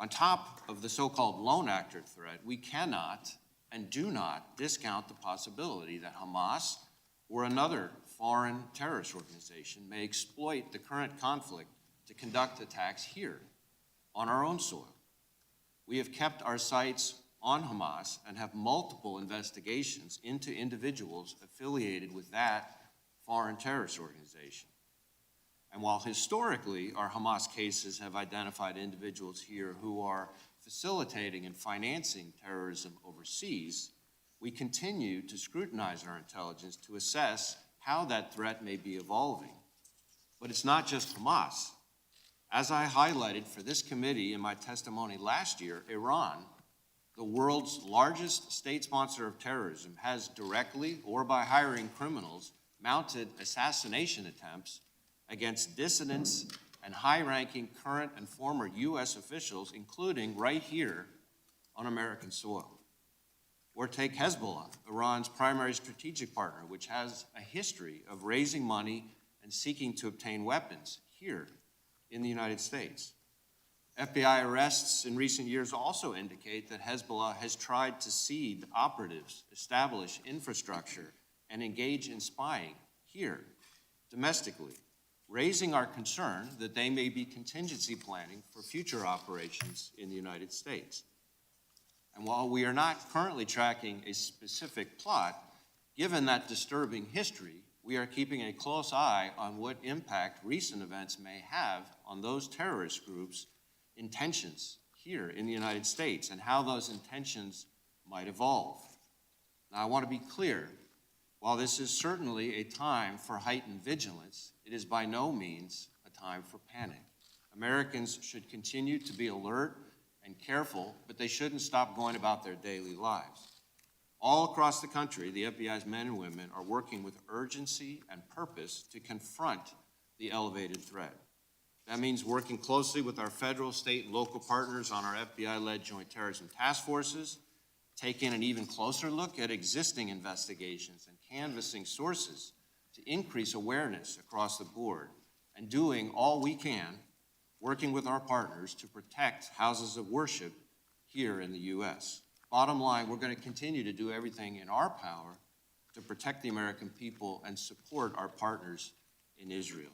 On top of the so-called lone actor threat, we cannot and do not discount the possibility that Hamas or another foreign terrorist organization may exploit the current conflict to conduct attacks here on our own soil. We have kept our sights on Hamas and have multiple investigations into individuals affiliated with that foreign terrorist organization. And while historically our Hamas cases have identified individuals here who are facilitating and financing terrorism overseas, we continue to scrutinize our intelligence to assess how that threat may be evolving. But it's not just Hamas. As I highlighted for this committee in my testimony last year, Iran, the world's largest state sponsor of terrorism, has directly or by hiring criminals mounted assassination attempts against dissidents and high-ranking current and former U.S. officials, including right here on American soil. Or take Hezbollah, Iran's primary strategic partner, which has a history of raising money and seeking to obtain weapons here in the United States. FBI arrests in recent years also indicate that Hezbollah has tried to seed operatives, establish infrastructure, and engage in spying here, domestically, raising our concern that they may be contingency planning for future operations in the United States. And while we are not currently tracking a specific plot, given that disturbing history, we are keeping a close eye on what impact recent events may have on those terrorist groups' intentions here in the United States and how those intentions might evolve. Now, I want to be clear. While this is certainly a time for heightened vigilance, it is by no means a time for panic. Americans should continue to be alert and careful, but they shouldn't stop going about their daily lives. All across the country, the FBI's men and women are working with urgency and purpose to confront the elevated threat. That means working closely with our federal, state, and local partners on our FBI-led joint terrorism task forces, taking an even closer look at existing investigations and canvassing sources to increase awareness across the board, and doing all we can, working with our partners to protect houses of worship here in the U.S. Bottom line, we're going to continue to do everything in our power to protect the American people and support our partners in Israel.